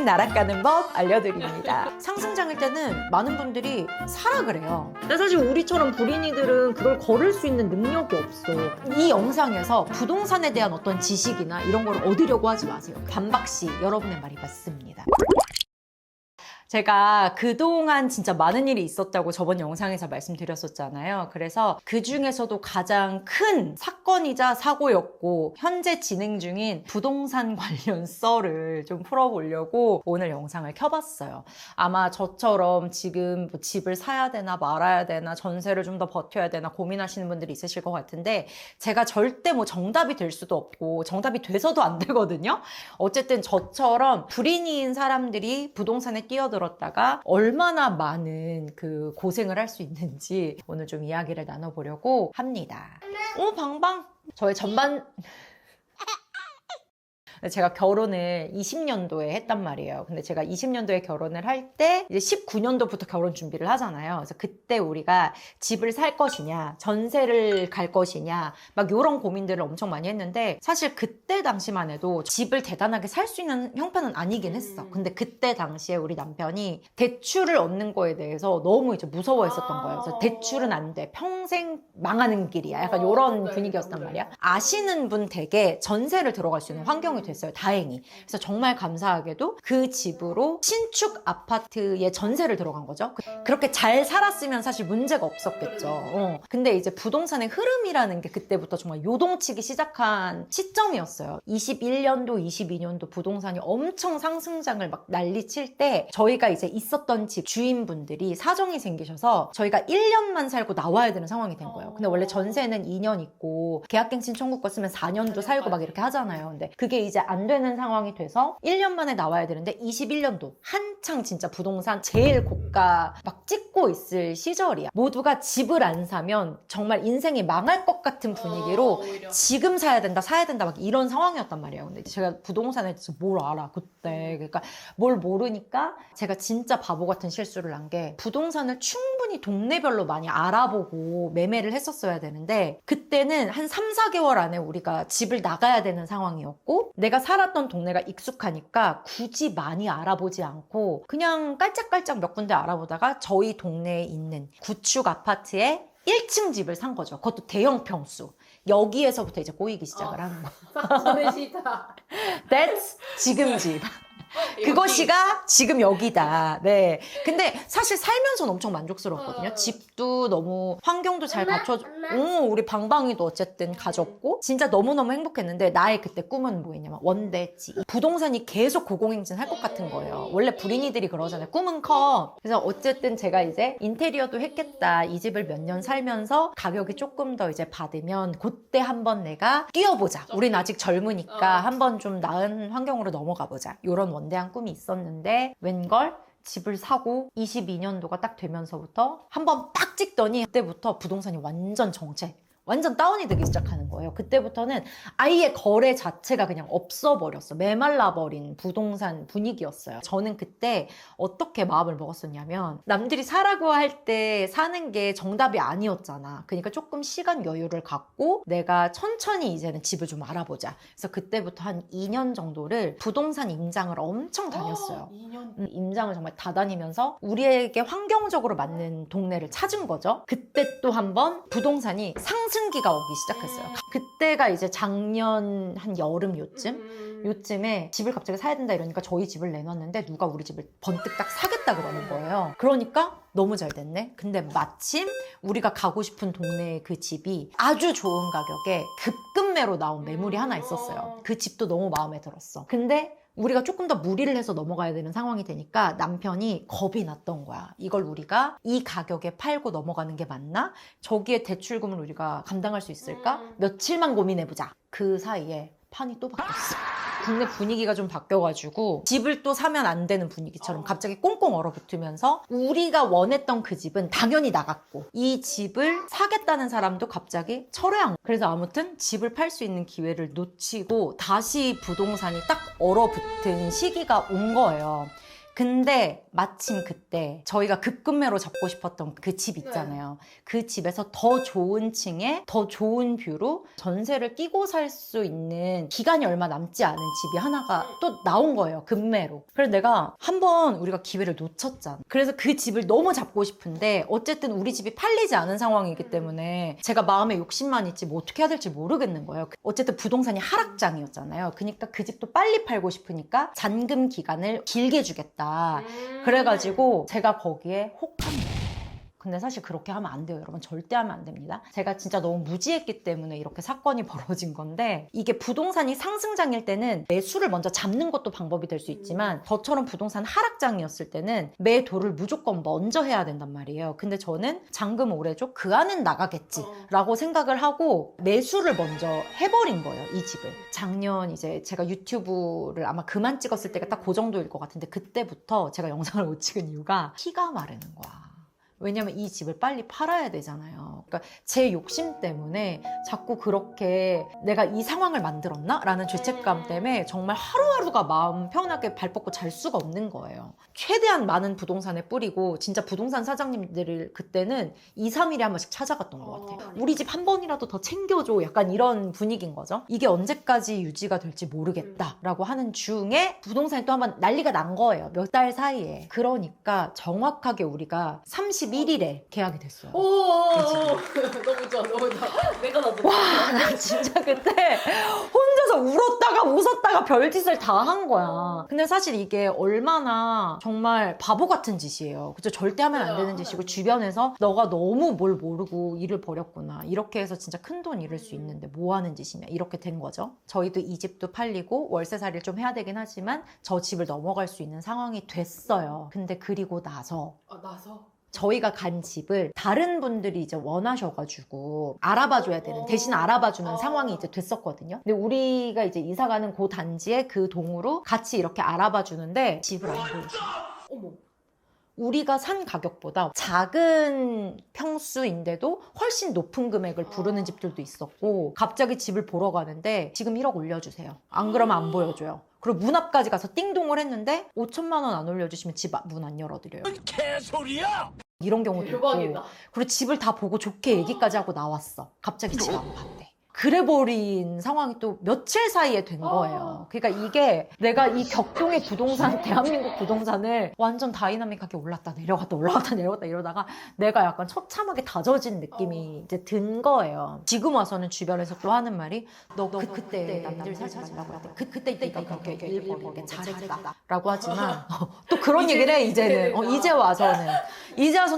쌩 날아가는 법 알려드립니다. 상승장일 때는 많은 분들이 사라 그래요. 근데 사실 우리처럼 불인이들은 그걸 걸을 수 있는 능력이 없어. 이 영상에서 부동산에 대한 어떤 지식이나 이런 걸 얻으려고 하지 마세요. 반박시 여러분의 말이 맞습니다. 제가 그동안 진짜 많은 일이 있었다고 저번 영상에서 말씀드렸었잖아요. 그래서 그 중에서도 가장 큰 사건이자 사고였고 현재 진행 중인 부동산 관련 썰을 좀 풀어보려고 오늘 영상을 켜봤어요. 아마 저처럼 지금 뭐 집을 사야 되나 말아야 되나 전세를 좀 더 버텨야 되나 고민하시는 분들이 있으실 것 같은데 제가 절대 뭐 정답이 될 수도 없고 정답이 돼서도 안 되거든요. 어쨌든 저처럼 불인이인 사람들이 부동산에 뛰어들었다가 얼마나 많은 그 고생을 할 수 있는지 오늘 좀 이야기를 나눠보려고 합니다. 오, 방방! 저의 전반... 제가 결혼을 20년도에 했단 말이에요. 근데 제가 20년도에 결혼을 할 때 이제 19년도부터 결혼 준비를 하잖아요. 그래서 그때 우리가 집을 살 것이냐, 전세를 갈 것이냐, 막 이런 고민들을 엄청 많이 했는데 사실 그때 당시만 해도 집을 대단하게 살 수 있는 형편은 아니긴 했어. 근데 그때 당시에 우리 남편이 대출을 얻는 거에 대해서 너무 이제 무서워했었던 거예요. 그래서 대출은 안 돼. 평생 망하는 길이야. 약간 이런 분위기였단 말이야. 아시는 분 댁에 전세를 들어갈 수 있는 환경이 됐어요. 다행히. 그래서 정말 감사하게도 그 집으로 신축 아파트에 전세를 들어간 거죠. 그렇게 잘 살았으면 사실 문제가 없었겠죠. 근데 이제 부동산의 흐름이라는 게 그때부터 정말 요동치기 시작한 시점이었어요. 21년도, 22년도 부동산이 엄청 상승장을 막 난리칠 때 저희가 이제 있었던 집 주인분들이 사정이 생기셔서 저희가 1년만 살고 나와야 되는 상황이 된 거예요. 근데 원래 전세는 2년 있고 계약갱신 청구권 쓰면 4년도 살고 막 이렇게 하잖아요. 근데 그게 이제 안 되는 상황이 돼서 1년 만에 나와야 되는데 21년도 한창 진짜 부동산 제일 고가 막 찍고 있을 시절이야. 모두가 집을 안 사면 정말 인생이 망할 것 같은 분위기로 지금 사야 된다 막 이런 상황이었단 말이에요. 근데 제가 부동산에 대해서 뭘 알아 그때. 그러니까 뭘 모르니까 제가 진짜 바보 같은 실수를 한 게 부동산을 충분히 동네별로 많이 알아보고 매매를 했었어야 되는데 그때는 한 3, 4개월 안에 우리가 집을 나가야 되는 상황이었고 내가 살았던 동네가 익숙하니까 굳이 많이 알아보지 않고 그냥 깔짝깔짝 몇 군데 알아보다가 저희 동네에 있는 구축 아파트에 1층 집을 산 거죠. 그것도 대형 평수. 여기에서부터 이제 꼬이기 시작을 하는 거예요. 보내시다. That's 지금 집. 그것이가 지금 여기다. 네. 근데 사실 살면서는 엄청 만족스러웠거든요. 집도 너무 환경도 잘 갖춰줘. 우리 방방이도 어쨌든 가졌고 진짜 너무너무 행복했는데 나의 그때 꿈은 뭐였냐면 원대지. 부동산이 계속 고공행진 할 것 같은 거예요. 원래 불인이들이 그러잖아요. 꿈은 커. 그래서 어쨌든 제가 이제 인테리어도 했겠다. 이 집을 몇 년 살면서 가격이 조금 더 이제 받으면 그때 한번 내가 뛰어보자. 우린 아직 젊으니까 한번 좀 나은 환경으로 넘어가 보자. 이런 원대한 꿈이 있었는데 웬걸 집을 사고 22년도가 딱 되면서부터 한번 빡 찍더니 그때부터 부동산이 완전 정체. 완전 다운이 되기 시작하는 거예요. 그때부터는 아예 거래 자체가 그냥 없어버렸어. 메말라버린 부동산 분위기였어요. 저는 그때 어떻게 마음을 먹었었냐면 남들이 사라고 할 때 사는 게 정답이 아니었잖아. 그러니까 조금 시간 여유를 갖고 내가 천천히 이제는 집을 좀 알아보자. 그래서 그때부터 한 2년 정도를 부동산 임장을 엄청 다녔어요. 2년? 임장을 정말 다 다니면서 우리에게 환경적으로 맞는 동네를 찾은 거죠. 그때 또 한번 부동산이 상승기가 오기 시작했어요. 그때가 이제 작년 한 여름 요쯤에 집을 갑자기 사야 된다 이러니까 저희 집을 내놨는데 누가 우리 집을 번뜩 딱 사겠다 그러는 거예요. 그러니까 너무 잘 됐네. 근데 마침 우리가 가고 싶은 동네의 그 집이 아주 좋은 가격에 급급매로 나온 매물이 하나 있었어요. 그 집도 너무 마음에 들었어. 근데 우리가 조금 더 무리를 해서 넘어가야 되는 상황이 되니까 남편이 겁이 났던 거야. 이걸 우리가 이 가격에 팔고 넘어가는 게 맞나? 저기에 대출금을 우리가 감당할 수 있을까? 며칠만 고민해보자. 그 사이에 판이 또 바뀌었어. 국내 분위기가 좀 바뀌어가지고 집을 또 사면 안 되는 분위기처럼 갑자기 꽁꽁 얼어붙으면서 우리가 원했던 그 집은 당연히 나갔고 이 집을 사겠다는 사람도 갑자기 철회한 거예요. 그래서 아무튼 집을 팔 수 있는 기회를 놓치고 다시 부동산이 딱 얼어붙은 시기가 온 거예요. 근데 마침 그때 저희가 급급매로 잡고 싶었던 그 집 있잖아요. 그 집에서 더 좋은 층에 더 좋은 뷰로 전세를 끼고 살 수 있는 기간이 얼마 남지 않은 집이 하나가 또 나온 거예요. 급매로. 그래서 내가 한번 우리가 기회를 놓쳤잖아. 그래서 그 집을 너무 잡고 싶은데 어쨌든 우리 집이 팔리지 않은 상황이기 때문에 제가 마음에 욕심만 있지 뭐 어떻게 해야 될지 모르겠는 거예요. 어쨌든 부동산이 하락장이었잖아요. 그러니까 그 집도 빨리 팔고 싶으니까 잔금 기간을 길게 주겠다. 그래가지고 제가 거기에 혹한 거예요. 근데 사실 그렇게 하면 안 돼요, 여러분. 절대 하면 안 됩니다. 제가 진짜 너무 무지했기 때문에 이렇게 사건이 벌어진 건데, 이게 부동산이 상승장일 때는 매수를 먼저 잡는 것도 방법이 될 수 있지만 저처럼 부동산 하락장이었을 때는 매도를 무조건 먼저 해야 된단 말이에요. 근데 저는 잔금 오래 줘? 그 안은 나가겠지 라고 생각을 하고 매수를 먼저 해버린 거예요, 이 집을. 작년 이제 제가 유튜브를 아마 그만 찍었을 때가 딱 그 정도일 것 같은데, 그때부터 제가 영상을 못 찍은 이유가 피가 마르는 거야. 왜냐면 이 집을 빨리 팔아야 되잖아요. 그러니까 제 욕심 때문에 자꾸 그렇게 내가 이 상황을 만들었나? 라는 죄책감 때문에 정말 하루하루가 마음 편하게 발 뻗고 잘 수가 없는 거예요. 최대한 많은 부동산에 뿌리고 진짜 부동산 사장님들을 그때는 2, 3일에 한 번씩 찾아갔던 것 같아요. 우리 집 한 번이라도 더 챙겨줘. 약간 이런 분위기인 거죠. 이게 언제까지 유지가 될지 모르겠다 라고 하는 중에 부동산이 또 한 번 난리가 난 거예요. 몇 달 사이에. 그러니까 정확하게 우리가 31일에 계약이 됐어요. 오, 너무 좋아, 너무 좋아. 내가 나도. 와, 나 진짜 그때 혼자서 울었다가 웃었다가 별짓을 다 한 거야. 근데 사실 이게 얼마나 정말 바보 같은 짓이에요. 그죠? 절대 하면 안 되는 짓이고, 주변에서 너가 너무 뭘 모르고 일을 벌였구나. 이렇게 해서 진짜 큰 돈 잃을 수 있는데 뭐 하는 짓이냐. 이렇게 된 거죠. 저희도 이 집도 팔리고 월세살이를 좀 해야 되긴 하지만 저 집을 넘어갈 수 있는 상황이 됐어요. 근데 그리고 나서 저희가 간 집을 다른 분들이 이제 원하셔가지고 알아봐줘야 되는, 대신 알아봐주는 상황이 이제 됐었거든요. 근데 우리가 이제 이사가는 그 단지에 그 동으로 같이 이렇게 알아봐주는데 집을 안 보여줘요. 어머. 우리가 산 가격보다 작은 평수인데도 훨씬 높은 금액을 부르는 집들도 있었고, 갑자기 집을 보러 가는데 지금 1억 올려주세요. 안 그러면 안 보여줘요. 그리고 문 앞까지 가서 띵동을 했는데 5천만 원 안 올려주시면 집 문 안 열어드려요. 개소리야! 이런 경우도 대박이다. 있고, 그리고 집을 다 보고 좋게 얘기까지 하고 나왔어. 갑자기 집 안 판대. 그래버린 상황이 또 며칠 사이에 된 거예요. 그러니까 이게 내가 이 격동의 부동산, 대한민국 부동산을 완전 다이나믹하게 올랐다 내려갔다 올라갔다 내려갔다 이러다가 내가 약간 처참하게 다져진 느낌이 이제 든 거예요. 지금 와서는 주변에서 또 하는 말이 너 그때 남들 사지 말라고 했대. 그때 네가 그렇게 일본에 잘했다 라고 하지만 또 그런 얘기를 해, 이제는. 이제 와서는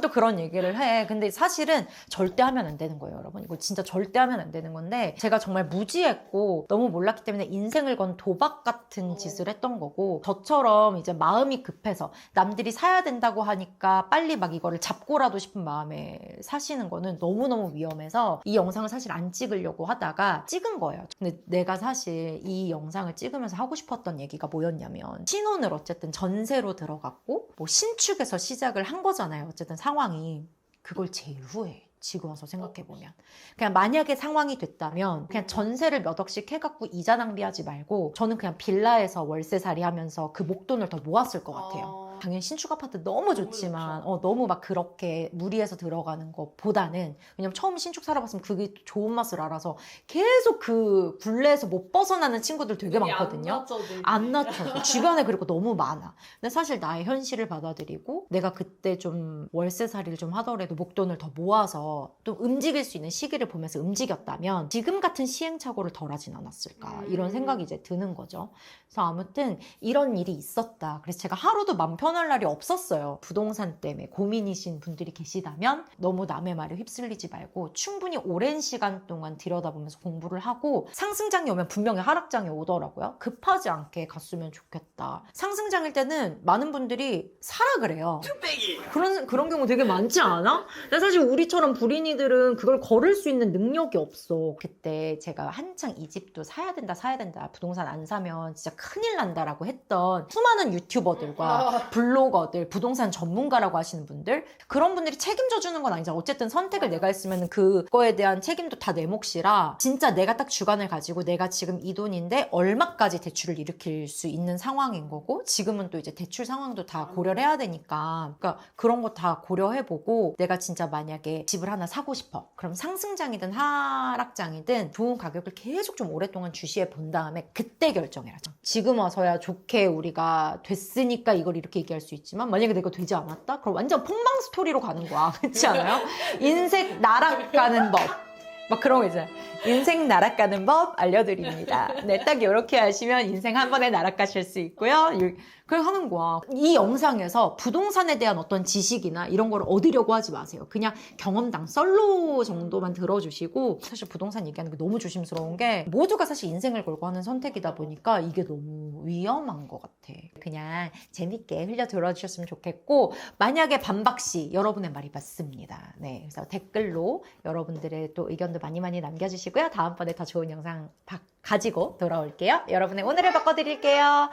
또 그런 얘기를 해. 근데 사실은 절대 하면 안 되는 거예요, 여러분. 이거 진짜 절대 하면 안 되는 건데, 제가 정말 무지했고 너무 몰랐기 때문에 인생을 건 도박 같은 짓을 했던 거고, 저처럼 이제 마음이 급해서 남들이 사야 된다고 하니까 빨리 막 이거를 잡고라도 싶은 마음에 사시는 거는 너무너무 위험해서 이 영상을 사실 안 찍으려고 하다가 찍은 거예요. 근데 내가 사실 이 영상을 찍으면서 하고 싶었던 얘기가 뭐였냐면, 신혼을 어쨌든 전세로 들어갔고 뭐 신축에서 시작을 한 거잖아요. 어쨌든 상황이. 그걸 제일 후회해. 지금 와서 생각해보면. 그냥 만약에 상황이 됐다면 그냥 전세를 몇 억씩 해갖고 이자 낭비하지 말고 저는 그냥 빌라에서 월세살이 하면서 그 목돈을 더 모았을 것 같아요. 당연히 신축 아파트 너무 좋지만 너무 막 그렇게 무리해서 들어가는 것보다는, 왜냐면 처음 신축 살아봤으면 그게 좋은 맛을 알아서 계속 그 굴레에서 못 벗어나는 친구들 되게 많거든요. 안 낮춰져. 주변에 그리고 너무 많아. 근데 사실 나의 현실을 받아들이고 내가 그때 좀 월세살이를 좀 하더라도 목돈을 더 모아서 또 움직일 수 있는 시기를 보면서 움직였다면 지금 같은 시행착오를 덜 하진 않았을까, 이런 생각이 이제 드는 거죠. 그래서 아무튼 이런 일이 있었다. 그래서 제가 하루도 맘 편할 날이 없었어요. 부동산 때문에 고민이신 분들이 계시다면 너무 남의 말에 휩쓸리지 말고 충분히 오랜 시간 동안 들여다보면서 공부를 하고, 상승장이 오면 분명히 하락장이 오더라고요. 급하지 않게 갔으면 좋겠다. 상승장일 때는 많은 분들이 사라 그래요. 그런 경우 되게 많지 않아? 근데 사실 우리처럼 불인이들은 그걸 걸을 수 있는 능력이 없어. 그때 제가 한창 이 집도 사야 된다 부동산 안 사면 진짜 큰일 난다라고 했던 수많은 유튜버들과 블로거들, 부동산 전문가라고 하시는 분들, 그런 분들이 책임져 주는 건 아니잖아. 어쨌든 선택을 내가 했으면 그거에 대한 책임도 다 내 몫이라 진짜 내가 딱 주관을 가지고 내가 지금 이 돈인데 얼마까지 대출을 일으킬 수 있는 상황인 거고, 지금은 또 이제 대출 상황도 다 고려를 해야 되니까, 그러니까 그런 거 다 고려해보고 내가 진짜 만약에 집을 하나 사고 싶어. 그럼 상승장이든 하락장이든 좋은 가격을 계속 좀 오랫동안 주시해 본 다음에 그때 결정해라. 지금 와서야 좋게 우리가 됐으니까 이걸 이렇게 얘기할 수 있지만, 만약에 내가 되지 않았다? 그럼 완전 폭망 스토리로 가는 거야. 그렇지 않아요? 인생 날아가는 법. 막 그런 거 있잖아요. 인생 날아가는 법 알려드립니다. 네, 딱 이렇게 하시면 인생 한 번에 날아가실 수 있고요. 그렇게 하는 거야. 이 영상에서 부동산에 대한 어떤 지식이나 이런 걸 얻으려고 하지 마세요. 그냥 경험담 썰로 정도만 들어주시고, 사실 부동산 얘기하는 게 너무 조심스러운 게 모두가 사실 인생을 걸고 하는 선택이다 보니까 이게 너무 위험한 것 같아. 그냥 재밌게 흘려 들어주셨으면 좋겠고, 만약에 반박시 여러분의 말이 맞습니다. 네, 그래서 댓글로 여러분들의 또 의견도 많이 남겨주시고요. 다음번에 더 좋은 영상 가지고 돌아올게요. 여러분의 오늘을 바꿔드릴게요.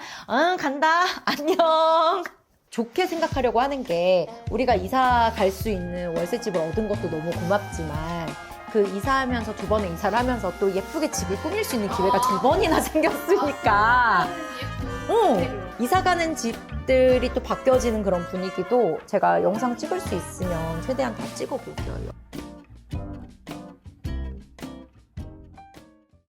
간다. 안녕. 좋게 생각하려고 하는 게, 우리가 이사 갈 수 있는 월세집을 얻은 것도 너무 고맙지만, 그 이사하면서 2번의 이사를 하면서 또 예쁘게 집을 꾸밀 수 있는 기회가 2번이나 생겼으니까, 이사 가는 집들이 또 바뀌어지는 그런 분위기도 제가 영상 찍을 수 있으면 최대한 다 찍어볼게요.